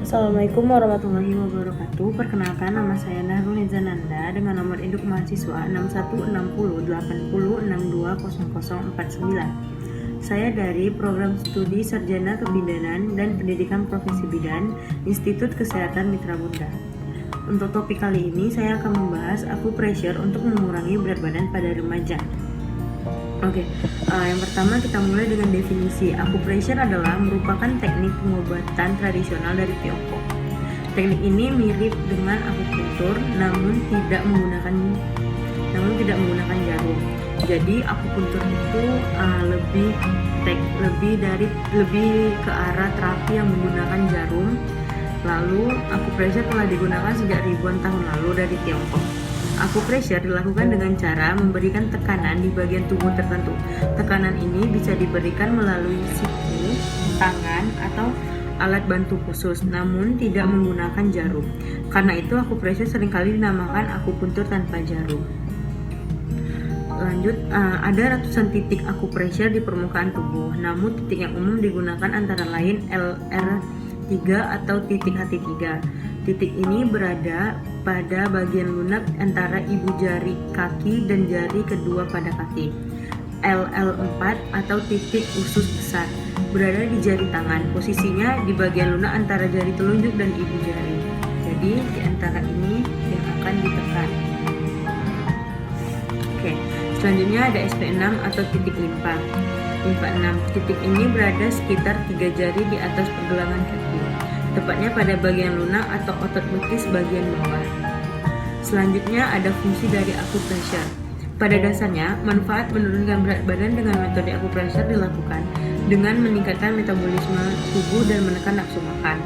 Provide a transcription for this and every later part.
Assalamualaikum warahmatullahi wabarakatuh. Perkenalkan, nama saya Nahrul Nizananda dengan nomor induk mahasiswa 616080620049. Saya dari Program Studi Sarjana Kebidanan dan Pendidikan Profesi Bidan, Institut Kesehatan Mitra Bunda. Untuk topik kali ini saya akan membahas acupressure untuk mengurangi berat badan pada remaja. Yang pertama kita mulai dengan definisi. Acupressure adalah merupakan teknik pengobatan tradisional dari Tiongkok. Teknik ini mirip dengan akupuntur, namun tidak menggunakan jarum. Jadi akupuntur itu lebih ke arah terapi yang menggunakan jarum. Lalu acupressure telah digunakan sejak ribuan tahun lalu dari Tiongkok. Acupressure dilakukan dengan cara memberikan tekanan di bagian tubuh tertentu. Tekanan ini bisa diberikan melalui siku, tangan, atau alat bantu khusus, namun tidak menggunakan jarum. Karena itu acupressure seringkali dinamakan akupuntur tanpa jarum. Lanjut, ada ratusan titik acupressure di permukaan tubuh, namun titik yang umum digunakan antara lain LR3 atau titik HT3. Titik ini berada pada bagian lunak antara ibu jari kaki dan jari kedua pada kaki. LL4 atau titik usus besar berada di jari tangan. Posisinya di bagian lunak antara jari telunjuk dan ibu jari. Jadi di antara ini yang akan ditekan. Selanjutnya ada SP6 atau titik limpa 6. Titik ini berada sekitar 3 jari di atas pergelangan kaki, tepatnya pada bagian lunak atau otot betis bagian bawah. Selanjutnya ada fungsi dari acupressure. Pada dasarnya, manfaat menurunkan berat badan dengan metode acupressure dilakukan dengan meningkatkan metabolisme tubuh dan menekan nafsu makan.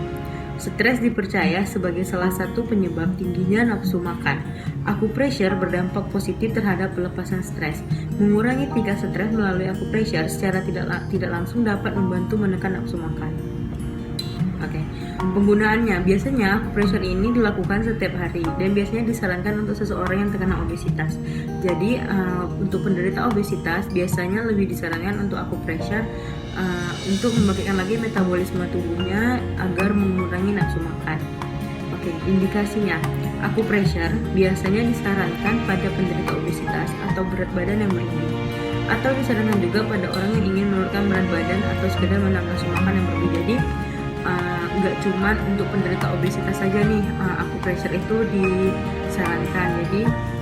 Stres dipercaya sebagai salah satu penyebab tingginya nafsu makan. Acupressure berdampak positif terhadap pelepasan stres. Mengurangi tingkat stres melalui acupressure secara tidak langsung dapat membantu menekan nafsu makan. Penggunaannya biasanya acupressure ini dilakukan setiap hari dan biasanya disarankan untuk seseorang yang terkena obesitas. Jadi untuk penderita obesitas biasanya lebih disarankan untuk acupressure untuk membangkitkan lagi metabolisme tubuhnya agar mengurangi nafsu makan. Indikasinya, acupressure biasanya disarankan pada penderita obesitas atau berat badan yang berlebih, atau disarankan juga pada orang yang ingin menurunkan berat badan atau sekedar menahan nafsu makan yang berlebih. Jadi nggak cuma untuk penderita obesitas saja nih acupressure itu disarankan. Jadi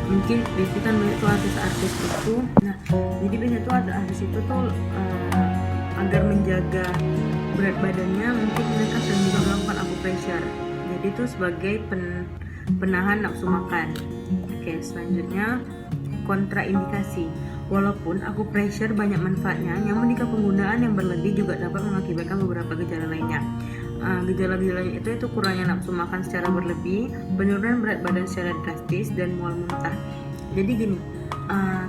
mungkin biasanya kan itu artis-artis itu. Jadi biasanya tuh ada artis itu tuh agar menjaga berat badannya, mungkin mereka sering juga melakukan acupressure. Jadi itu sebagai penahan nafsu makan. Selanjutnya kontraindikasi. Walaupun acupressure banyak manfaatnya, namun jika penggunaan yang berlebih juga dapat mengakibatkan beberapa gejala lainnya. Gejala-gejalanya itu kurangnya nafsu makan secara berlebih, penurunan berat badan secara drastis, dan mual muntah. Jadi gini,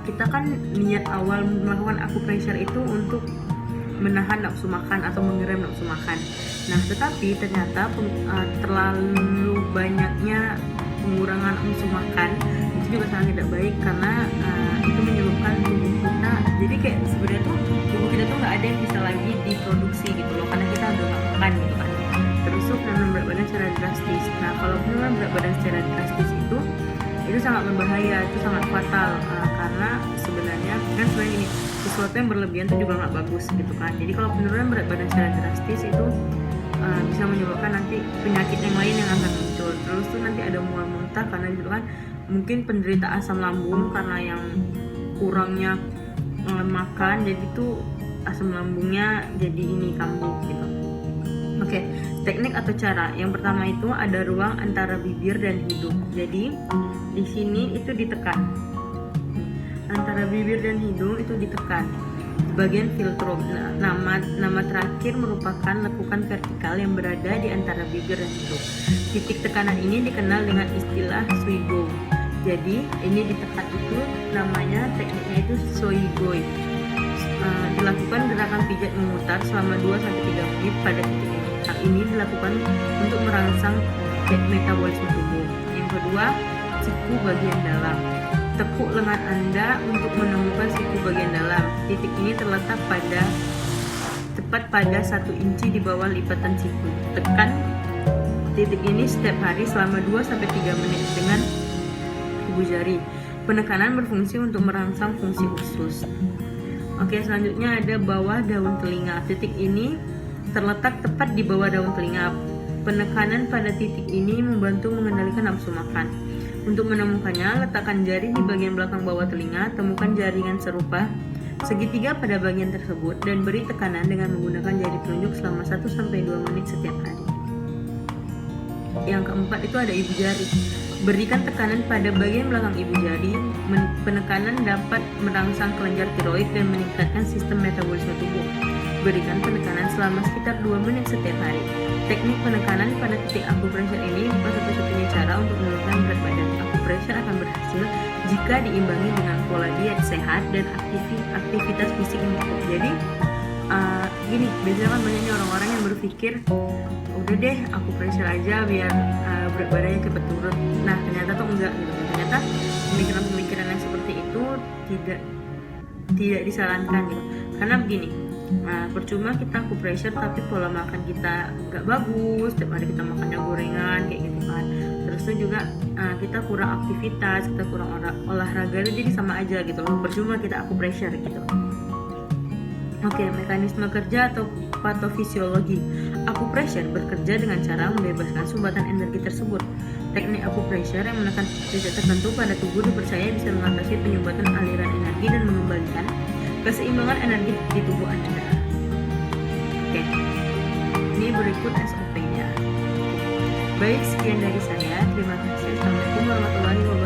kita kan niat awal melakukan acupressure itu untuk menahan nafsu makan atau mengerem nafsu makan. Tetapi ternyata terlalu banyaknya pengurangan nafsu makan itu juga sangat tidak baik, karena itu menyebabkan tubuh kita, jadi kayak sebenarnya tuh tubuh kita tuh nggak ada yang bisa lagi diproduksi gitu loh, karena kita udah nggak makan gitu kan. Terus tuh penurunan berat badan secara drastis. Kalau penurunan berat badan secara drastis itu sangat berbahaya, itu sangat fatal, karena sebenarnya ini sesuatu yang berlebihan itu juga nggak bagus gitu kan. Jadi kalau penurunan berat badan secara drastis itu bisa menyebabkan nanti penyakit yang lain yang akan muncul. Terus tuh nanti ada mual muntah, karena itu kan mungkin penderita asam lambung karena yang kurangnya makan, jadi tuh asam lambungnya jadi kambuh gitu. Teknik atau cara yang pertama itu ada ruang antara bibir dan hidung. Jadi di sini itu ditekan, antara bibir dan hidung itu ditekan di bagian filtrum. Nama terakhir merupakan lekukan vertikal yang berada di antara bibir dan hidung. Titik tekanan ini dikenal dengan istilah Soigou. Jadi ini ditekan itu namanya, tekniknya itu Soigou. Dilakukan gerakan pijat memutar selama 2-3 menit pada titik ini. Hal ini dilakukan untuk merangsang metabolisme tubuh. Yang kedua, siku bagian dalam. Tekuk lengan Anda untuk menemukan siku bagian dalam. Titik ini terletak tepat pada 1 inci di bawah lipatan siku. Tekan titik ini setiap hari selama 2-3 menit dengan ibu jari. Penekanan berfungsi untuk merangsang fungsi usus. Oke, selanjutnya ada bawah daun telinga. Titik ini terletak tepat di bawah daun telinga. Penekanan pada titik ini membantu mengendalikan nafsu makan. Untuk menemukannya, letakkan jari di bagian belakang bawah telinga, temukan jaringan serupa segitiga pada bagian tersebut, dan beri tekanan dengan menggunakan jari telunjuk selama 1-2 menit setiap hari. Yang keempat itu ada ibu jari. Berikan tekanan pada bagian belakang ibu jari. Penekanan dapat merangsang kelenjar tiroid dan meningkatkan sistem metabolisme tubuh. Berikan penekanan selama sekitar 2 menit setiap hari. Teknik penekanan pada titik acupressure ini bukan satu-satunya cara untuk menurunkan berat badan. Acupressure akan berhasil jika diimbangi dengan pola diet sehat dan aktivitas fisik yang cukup. Jadi gini, biasanya kan banyak orang-orang yang berpikir udah deh acupressure aja biar berat badannya cepat turun. Nah, ternyata tuh enggak gitu. Ternyata pemikiran-pemikiran yang seperti itu tidak disarankan gitu. Karena begini, percuma kita acupressure tapi pola makan kita nggak bagus, setiap hari kita makannya gorengan kayak gitu kan. Terus tuh juga kita kurang aktivitas, kita kurang olahraga, jadi sama aja gitu. Percuma kita acupressure gitu. Oke, mekanisme kerja atau patofisiologi. Acupressure bekerja dengan cara membebaskan sumbatan energi tersebut. Teknik acupressure yang menekan titik tertentu pada tubuh dipercaya bisa mengatasi penyumbatan aliran energi dan mengembalikan keseimbangan energi di tubuh Anda. Oke, ini berikut SOP-nya. Baik, sekian dari saya. Terima kasih. Assalamualaikum warahmatullahi wabarakatuh.